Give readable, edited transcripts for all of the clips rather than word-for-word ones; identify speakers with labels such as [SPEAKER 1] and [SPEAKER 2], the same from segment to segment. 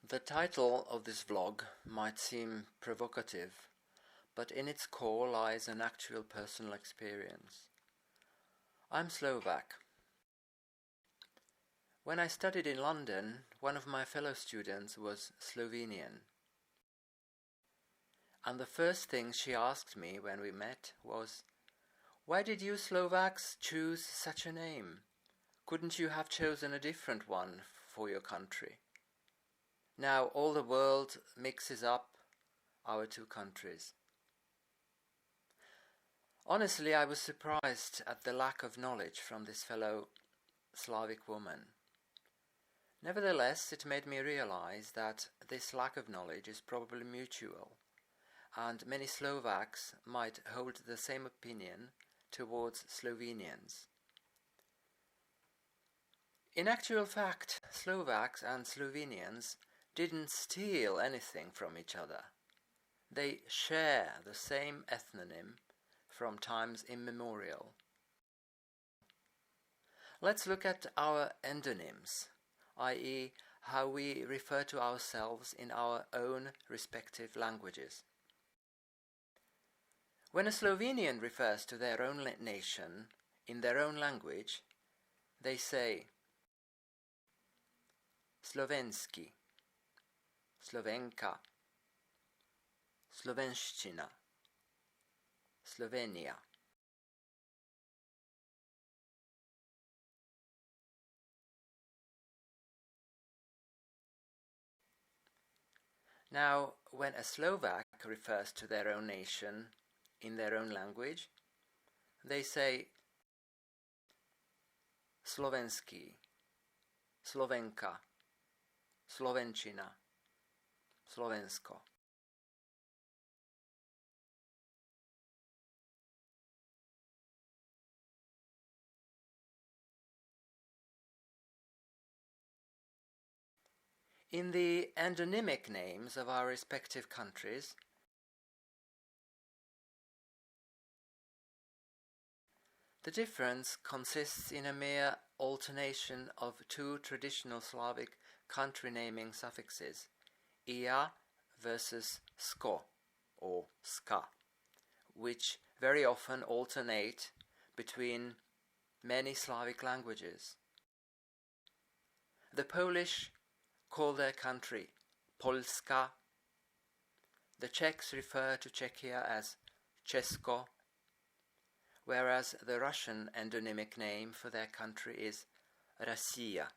[SPEAKER 1] The title of this vlog might seem provocative, but in its core lies an actual personal experience. I'm Slovak. When I studied in London, one of my fellow students was Slovenian. And the first thing she asked me when we met was, "Why did you Slovaks choose such a name? Couldn't you have chosen a different one for your country? Now all the world mixes up our two countries." Honestly, I was surprised at the lack of knowledge from this fellow Slavic woman. Nevertheless, it made me realize that this lack of knowledge is probably mutual, and many Slovaks might hold the same opinion towards Slovenians. In actual fact, Slovaks and Slovenians didn't steal anything from each other. They share the same ethnonym from times immemorial. Let's look at our endonyms, i.e., how we refer to ourselves in our own respective languages. When a Slovenian refers to their own nation in their own language, they say Slovenski, Slovenka, Slovenština, Slovenia. Now, when a Slovak refers to their own nation in their own language, they say Slovenský, Slovenka, Slovenčina, Slovensko. In the endonymic names of our respective countries, the difference consists in a mere alternation of two traditional Slavic country naming suffixes, ia versus sko or ska, which very often alternate between many Slavic languages. The Polish call their country Polska, the Czechs refer to Czechia as Česko, whereas the Russian endonymic name for their country is Россия.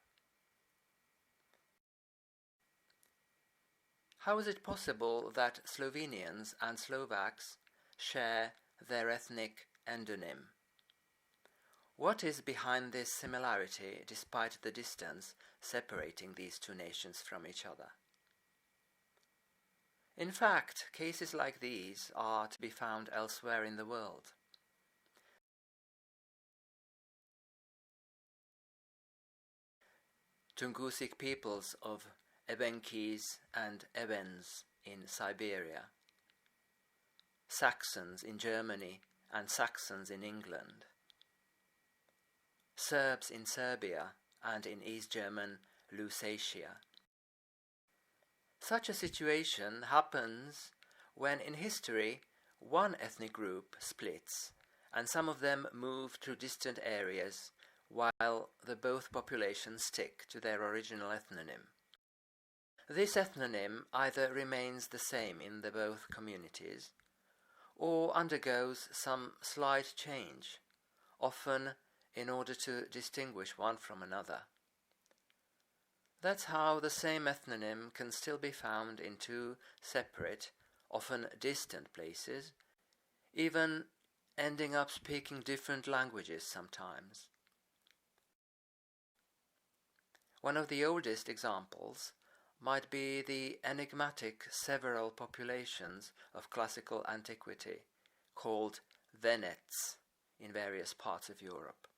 [SPEAKER 1] How is it possible that Slovenians and Slovaks share their ethnic endonym? What is behind this similarity despite the distance separating these two nations from each other? In fact, cases like these are to be found elsewhere in the world. Tungusic peoples of Evenkis and Evens in Siberia, Saxons in Germany and Saxons in England, Serbs in Serbia and in East German Lusatia. Such a situation happens when in history one ethnic group splits and some of them move to distant areas while the both populations stick to their original ethnonym. This ethnonym either remains the same in the both communities or undergoes some slight change, often in order to distinguish one from another. That's how the same ethnonym can still be found in two separate, often distant places, even ending up speaking different languages sometimes. One of the oldest examples might be the enigmatic several populations of classical antiquity, called Venets in various parts of Europe.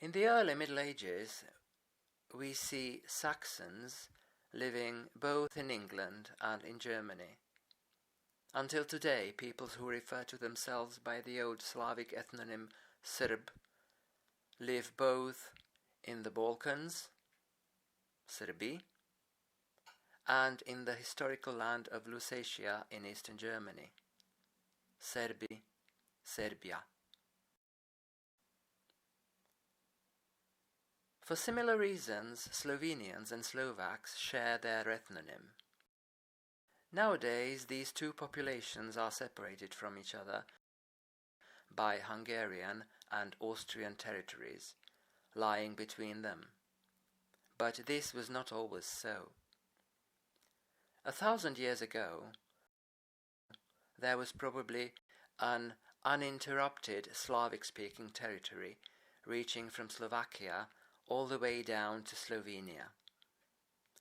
[SPEAKER 1] In the early Middle Ages, we see Saxons living both in England and in Germany. Until today, peoples who refer to themselves by the old Slavic ethnonym Srb live both in the Balkans, Srbi, and in the historical land of Lusatia in eastern Germany. Serbi, Serbia. For similar reasons, Slovenians and Slovaks share their ethnonym. Nowadays, these two populations are separated from each other by Hungarian and Austrian territories lying between them. But this was not always so. 1,000 years ago, there was probably an uninterrupted Slavic-speaking territory reaching from Slovakia all the way down to Slovenia.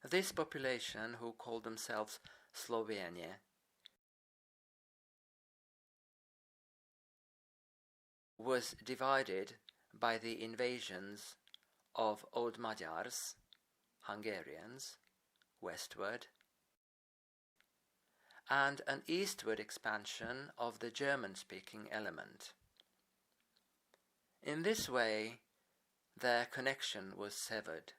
[SPEAKER 1] This population, who called themselves Slovenia, was divided by the invasions of Old Magyars, Hungarians, westward, and an eastward expansion of the German-speaking element. In this way, their connection was severed.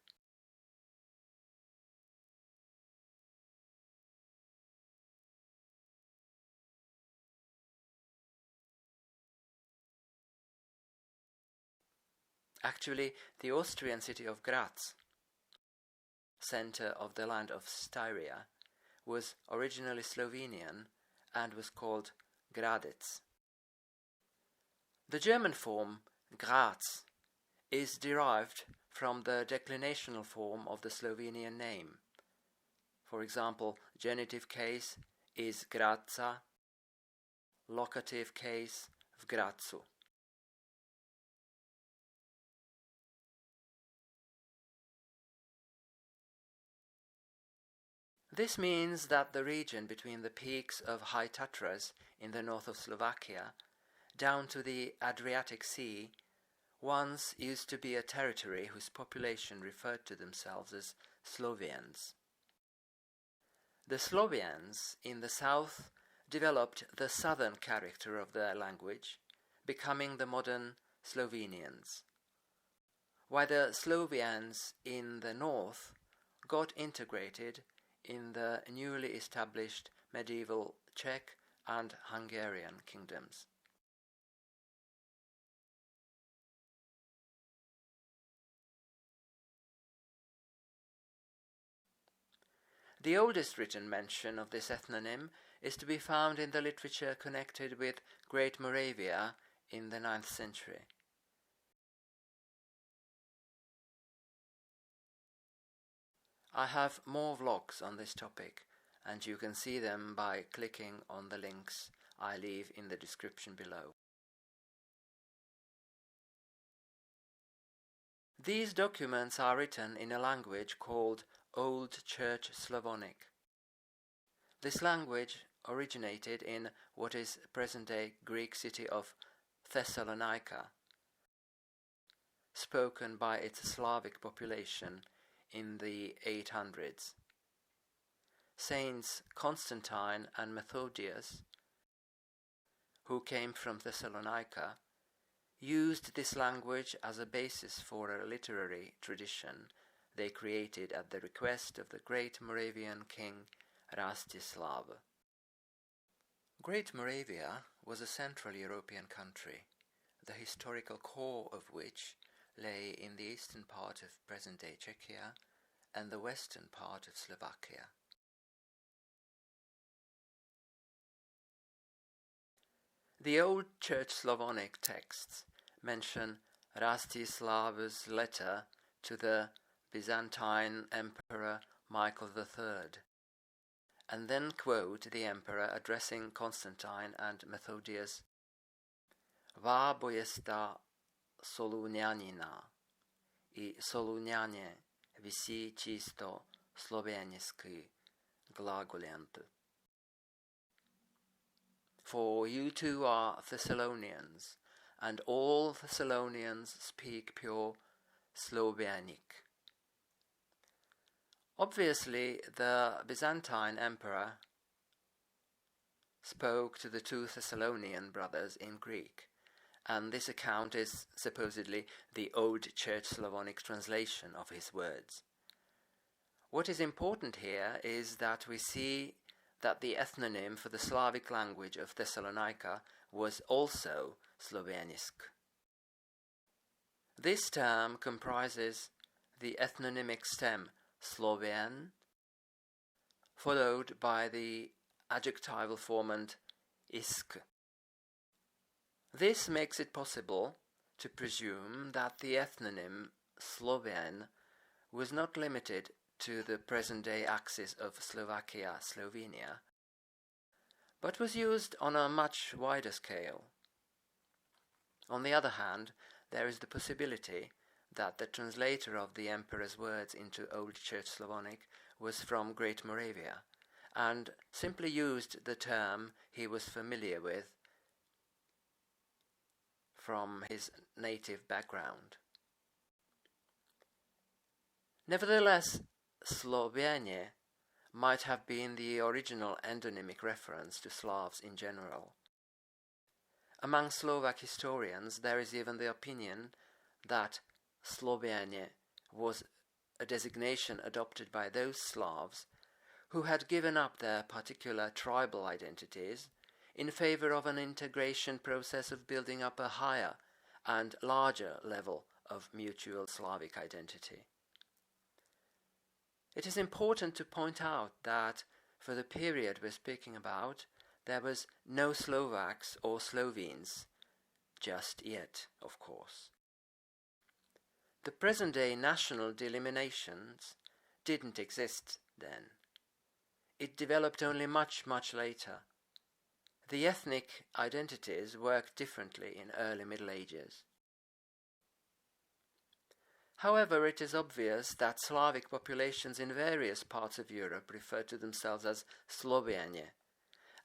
[SPEAKER 1] Actually, the Austrian city of Graz, center of the land of Styria, was originally Slovenian and was called Gradec. The German form Graz is derived from the declinational form of the Slovenian name. For example, genitive case is Graza, locative case v Grazu. This means that the region between the peaks of High Tatras in the north of Slovakia down to the Adriatic Sea once used to be a territory whose population referred to themselves as Slovians. The Slovians in the south developed the southern character of their language, becoming the modern Slovenians, while the Slovians in the north got integrated in the newly established medieval Czech and Hungarian kingdoms. The oldest written mention of this ethnonym is to be found in the literature connected with Great Moravia in the 9th century. I have more vlogs on this topic, and you can see them by clicking on the links I leave in the description below. These documents are written in a language called Old Church Slavonic. This language originated in what is present-day Greek city of Thessalonica, spoken by its Slavic population in the 800s. Saints Constantine and Methodius, who came from Thessalonica, used this language as a basis for a literary tradition they created at the request of the great Moravian king Rastislav. Great Moravia was a Central European country, the historical core of which lay in the eastern part of present-day Czechia and the western part of Slovakia. The Old Church Slavonic texts mention Rastislav's letter to the Byzantine Emperor Michael III, and then quote the emperor addressing Constantine and Methodius, "Vá bojesta Solunianina, I Solunianie visi čisto slovenský glagolent." For you two are Thessalonians, and all Thessalonians speak pure Slovenic. Obviously, the Byzantine emperor spoke to the two Thessalonian brothers in Greek, and this account is supposedly the Old Church Slavonic translation of his words. What is important here is that we see that the ethnonym for the Slavic language of Thessalonica was also Slovenisk. This term comprises the ethnonymic stem Sloven, followed by the adjectival formant isk. This makes it possible to presume that the ethnonym Sloven was not limited to the present-day axis of Slovakia, Slovenia, but was used on a much wider scale. On the other hand, there is the possibility that the translator of the emperor's words into Old Church Slavonic was from Great Moravia, and simply used the term he was familiar with from his native background. Nevertheless, Slovenia might have been the original endonymic reference to Slavs in general. Among Slovak historians, there is even the opinion that Slovenia was a designation adopted by those Slavs who had given up their particular tribal identities in favor of an integration process of building up a higher and larger level of mutual Slavic identity. It is important to point out that for the period we're speaking about, there was no Slovaks or Slovenes, just yet, of course. The present-day national delimitations didn't exist then. It developed only much, much later. The ethnic identities worked differently in early Middle Ages. However, it is obvious that Slavic populations in various parts of Europe refer to themselves as Slovenia,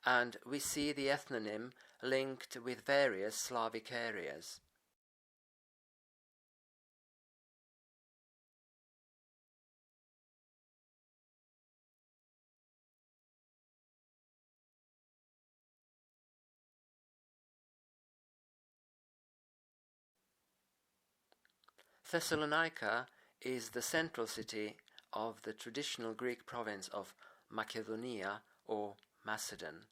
[SPEAKER 1] and we see the ethnonym linked with various Slavic areas. Thessalonica is the central city of the traditional Greek province of Macedonia or Macedon.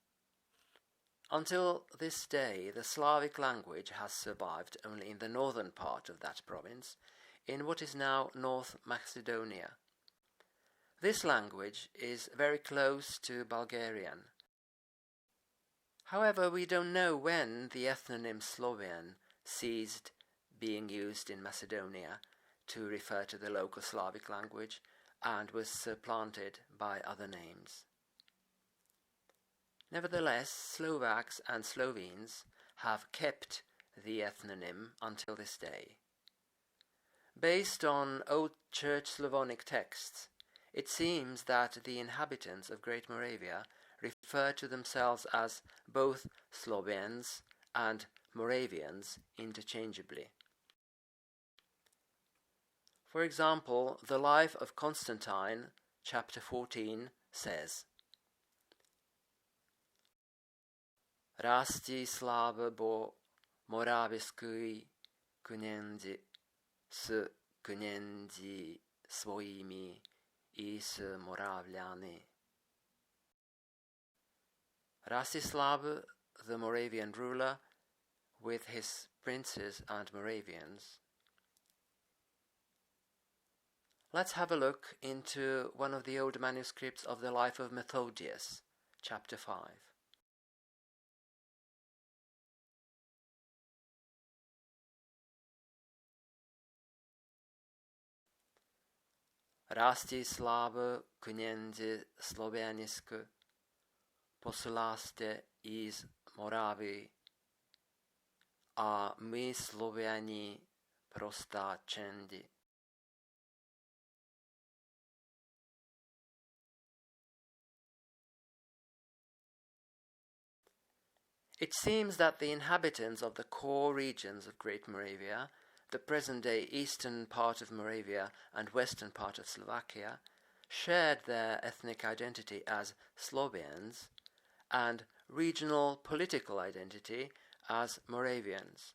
[SPEAKER 1] Until this day, the Slavic language has survived only in the northern part of that province, in what is now North Macedonia. This language is very close to Bulgarian. However, we don't know when the ethnonym Sloven ceased being used in Macedonia to refer to the local Slavic language and was supplanted by other names. Nevertheless, Slovaks and Slovenes have kept the ethnonym until this day. Based on Old Church Slavonic texts, it seems that the inhabitants of Great Moravia refer to themselves as both Slovenes and Moravians interchangeably. For example, the Life of Constantine, chapter 14, says, Rasti slava bo moraviskui knězi s knězi svojimi I s Moravljani. Rastislav, the Moravian ruler, with his princes and Moravians. Let's have a look into one of the old manuscripts of the life of Methodius, chapter 5. Rastislav knězi Slovenisk posláste iz Moravy a my Sloveni prostáčendi. It seems that the inhabitants of the core regions of Great Moravia, the present-day eastern part of Moravia and western part of Slovakia, shared their ethnic identity as Slovenes and regional political identity as Moravians.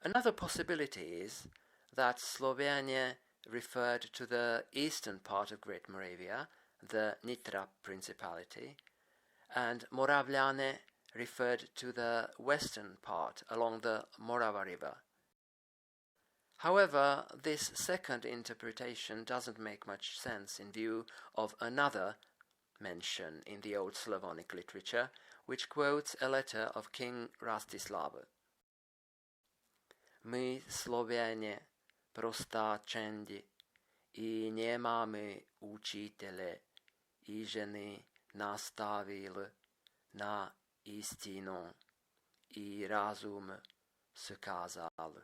[SPEAKER 1] Another possibility is that Slovenia referred to the eastern part of Great Moravia, the Nitra Principality, and Moravljane referred to the western part along the Morava River. However, this second interpretation doesn't make much sense in view of another mention in the Old Slavonic literature, which quotes a letter of King Rastislav. My Slovenie prostáčendi I nemáme učitele I ženy nastavil na istinu I razum skázal.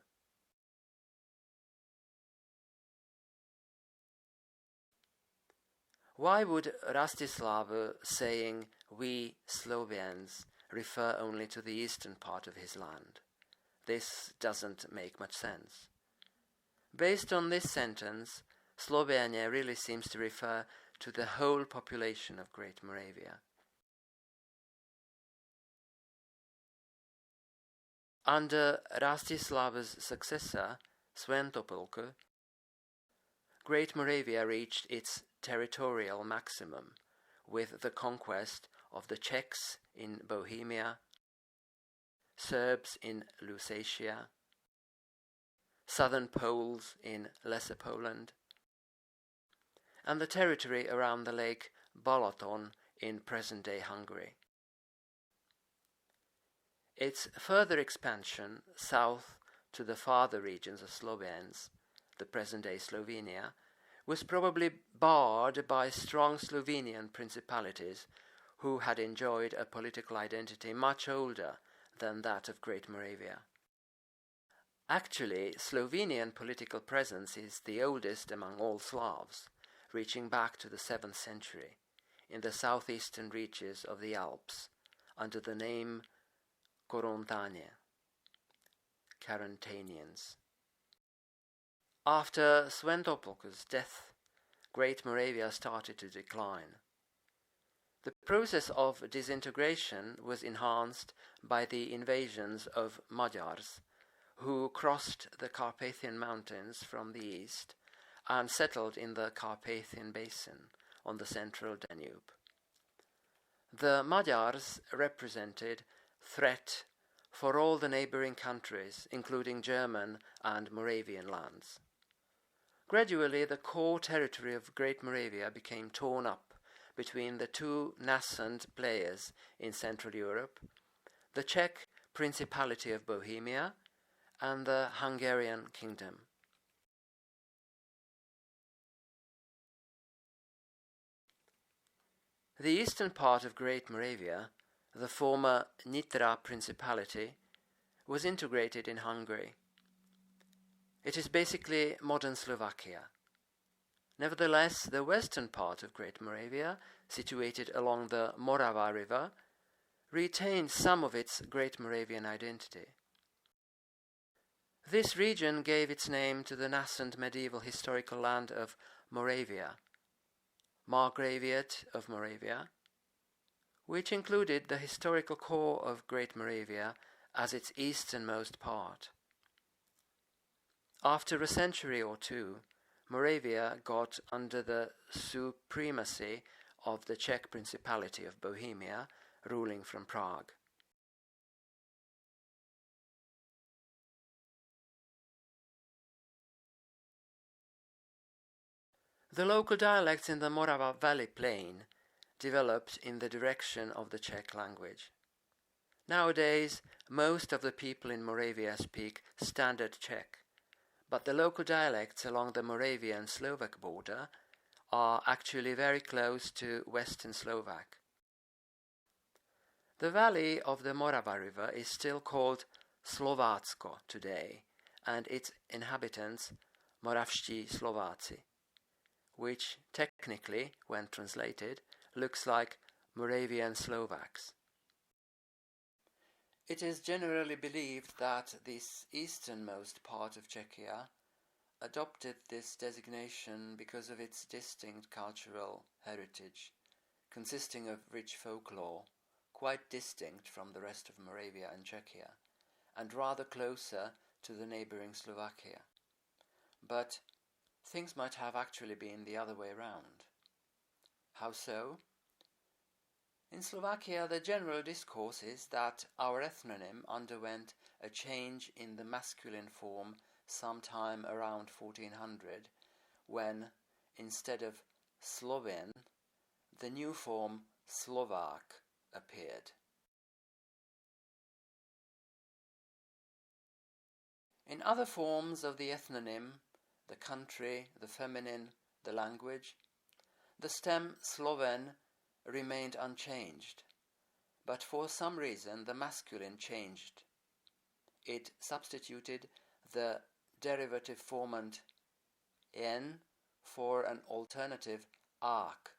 [SPEAKER 1] Why would Rastislav saying we Slovians refer only to the eastern part of his land? This doesn't make much sense. Based on this sentence, Slovenia really seems to refer to the whole population of Great Moravia. Under Rastislav's successor, Sventopolk, Great Moravia reached its territorial maximum with the conquest of the Czechs in Bohemia, Serbs in Lusatia, Southern Poles in Lesser Poland, and the territory around the lake Balaton in present-day Hungary. Its further expansion south to the farther regions of Slovenes, the present-day Slovenia, was probably barred by strong Slovenian principalities who had enjoyed a political identity much older than that of Great Moravia. Actually, Slovenian political presence is the oldest among all Slavs, reaching back to the 7th century, in the southeastern reaches of the Alps, under the name Korontania, Carantanians. After Sventopolk's death, Great Moravia started to decline. The process of disintegration was enhanced by the invasions of Magyars, who crossed the Carpathian Mountains from the east and settled in the Carpathian Basin on the central Danube. The Magyars represented threat for all the neighboring countries, including German and Moravian lands. Gradually, the core territory of Great Moravia became torn up between the two nascent players in Central Europe, the Czech Principality of Bohemia and the Hungarian Kingdom. The eastern part of Great Moravia, the former Nitra Principality, was integrated in Hungary. It is basically modern Slovakia. Nevertheless, the western part of Great Moravia, situated along the Morava River, retained some of its Great Moravian identity. This region gave its name to the nascent medieval historical land of Moravia, Margraviate of Moravia, which included the historical core of Great Moravia as its easternmost part. After a century or two, Moravia got under the supremacy of the Czech Principality of Bohemia, ruling from Prague. The local dialects in the Morava Valley Plain developed in the direction of the Czech language. Nowadays, most of the people in Moravia speak Standard Czech, but the local dialects along the Moravian Slovak border are actually very close to Western Slovak. The valley of the Morava River is still called Slovácko today, and its inhabitants Moravští Slováci, which technically, when translated, looks like Moravian Slovaks. It is generally believed that this easternmost part of Czechia adopted this designation because of its distinct cultural heritage, consisting of rich folklore, quite distinct from the rest of Moravia and Czechia, and rather closer to the neighbouring Slovakia. But things might have actually been the other way round. How so? In Slovakia, the general discourse is that our ethnonym underwent a change in the masculine form sometime around 1400, when, instead of Sloven, the new form Slovak appeared. In other forms of the ethnonym, the country, the feminine, the language, the stem Sloven remained unchanged, but for some reason the masculine changed. It substituted the derivative formant en for an alternative ak,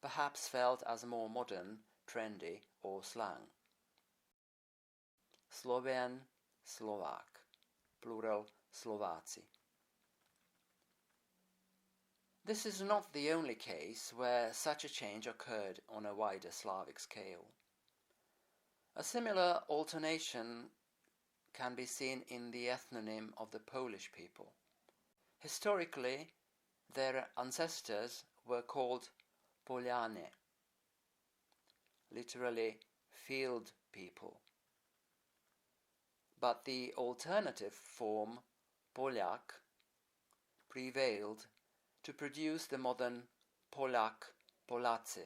[SPEAKER 1] perhaps felt as more modern, trendy, or slang. Sloven, Slovak, plural Slováci. This is not the only case where such a change occurred on a wider Slavic scale. A similar alternation can be seen in the ethnonym of the Polish people. Historically, their ancestors were called Polianie, literally field people. But the alternative form, Poliak, prevailed to produce the modern Polak, Polacy.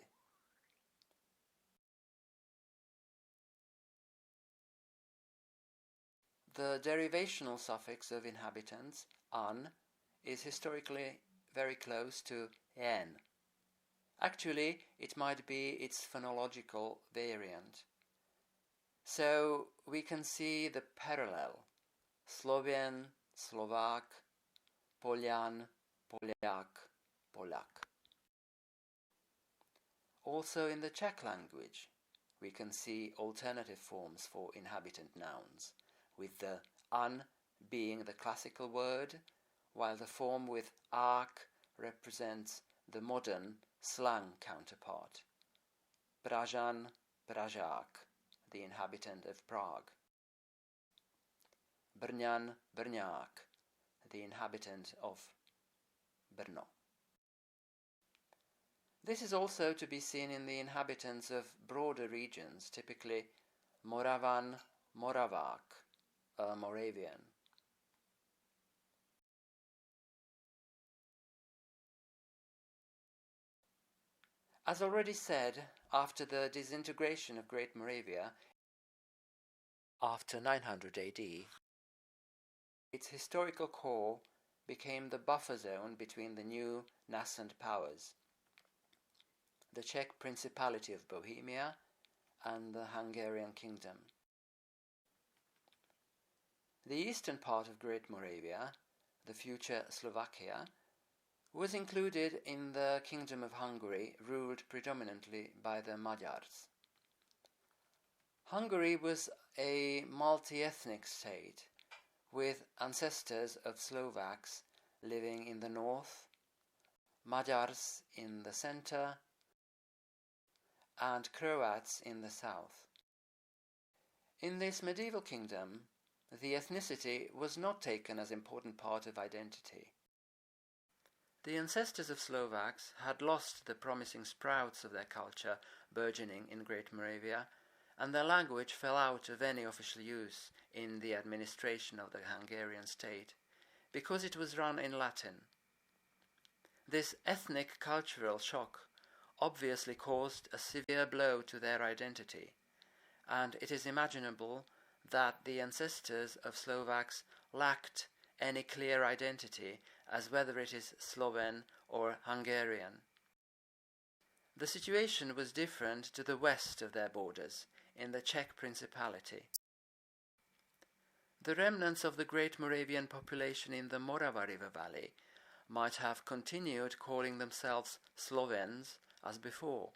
[SPEAKER 1] The derivational suffix of inhabitants, an, is historically very close to en. Actually, it might be its phonological variant. So we can see the parallel: Sloven, Slovak, Polian, Polyak, Polak. Also in the Czech language, we can see alternative forms for inhabitant nouns, with the an being the classical word, while the form with ak represents the modern slang counterpart. Pražan, Pražák, the inhabitant of Prague. Brňan, Brňák, the inhabitant of Brno. This is also to be seen in the inhabitants of broader regions, typically Moravan, Moravák, a Moravian. As already said, after the disintegration of Great Moravia, after 900 AD, its historical core became the buffer zone between the new nascent powers, the Czech Principality of Bohemia and the Hungarian Kingdom. The eastern part of Great Moravia, the future Slovakia, was included in the Kingdom of Hungary, ruled predominantly by the Magyars. Hungary was a multi-ethnic state, with ancestors of Slovaks living in the north, Magyars in the center, and Croats in the south. In this medieval kingdom, the ethnicity was not taken as an important part of identity. The ancestors of Slovaks had lost the promising sprouts of their culture burgeoning in Great Moravia, and their language fell out of any official use in the administration of the Hungarian state, because it was run in Latin. This ethnic cultural shock obviously caused a severe blow to their identity, and it is imaginable that the ancestors of Slovaks lacked any clear identity as whether it is Sloven or Hungarian. The situation was different to the west of their borders, in the Czech Principality. The remnants of the Great Moravian population in the Morava River Valley might have continued calling themselves Slovens as before,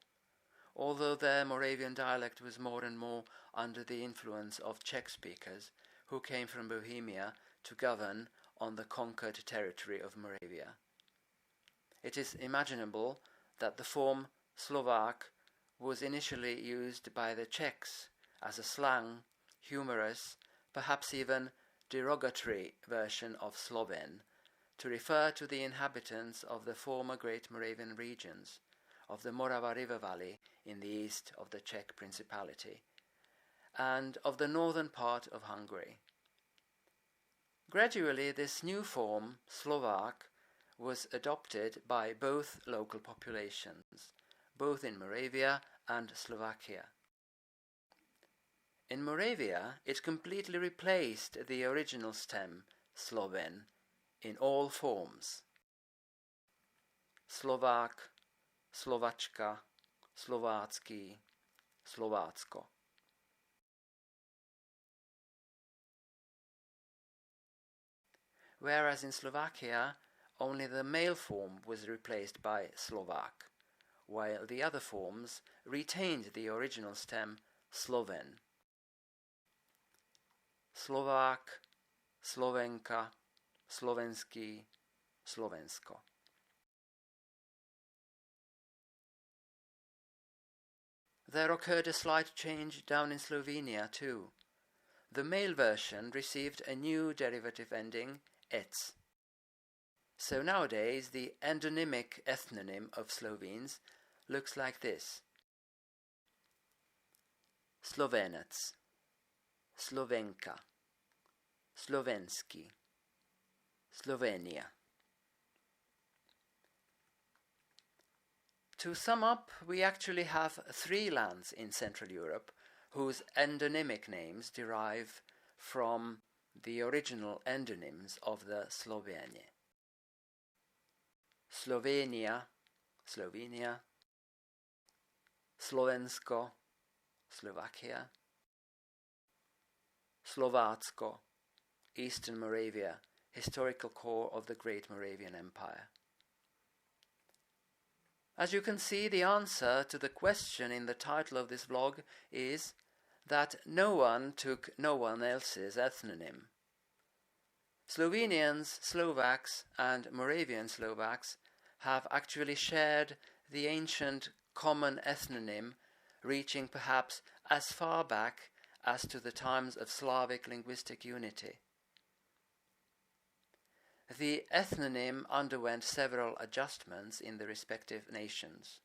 [SPEAKER 1] although their Moravian dialect was more and more under the influence of Czech speakers who came from Bohemia to govern on the conquered territory of Moravia. It is imaginable that the form Slovak was initially used by the Czechs as a slang, humorous, perhaps even derogatory version of Sloven, to refer to the inhabitants of the former Great Moravian regions, of the Morava River Valley in the east of the Czech Principality, and of the northern part of Hungary. Gradually, this new form, Slovak, was adopted by both local populations, both in Moravia and Slovakia. In Moravia, it completely replaced the original stem, Sloven, in all forms. Slovák, Slovačka, Slovácky, Slovácko. Whereas in Slovakia, only the male form was replaced by Slovak, while the other forms retained the original stem Sloven. Slovák, Slovenka, Slovenský, Slovensko. There occurred a slight change down in Slovenia too. The male version received a new derivative ending, ets. So nowadays the endonymic ethnonym of Slovenes looks like this: Slovenec, Slovenka, Slovenský, Slovenia. To sum up, we actually have 3 lands in Central Europe whose endonymic names derive from the original endonyms of the Slovene. Slovenia, Slovenia, Slovensko, Slovakia, Slovácko, Eastern Moravia, historical core of the Great Moravian Empire. As you can see, the answer to the question in the title of this vlog is that no one took no one else's ethnonym. Slovenians, Slovaks and Moravian Slovaks have actually shared the ancient common ethnonym, reaching perhaps as far back as to the times of Slavic linguistic unity. The ethnonym underwent several adjustments in the respective nations,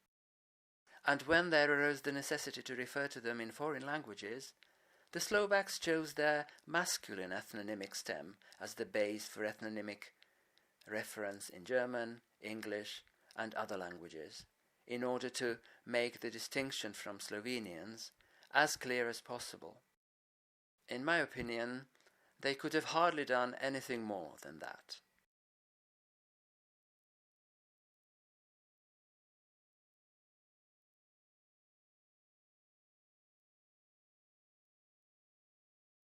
[SPEAKER 1] and when there arose the necessity to refer to them in foreign languages, the Slovaks chose their masculine ethnonymic stem as the base for ethnonym reference in German, English, and other languages, in order to make the distinction from Slovenians as clear as possible. In my opinion, they could have hardly done anything more than that.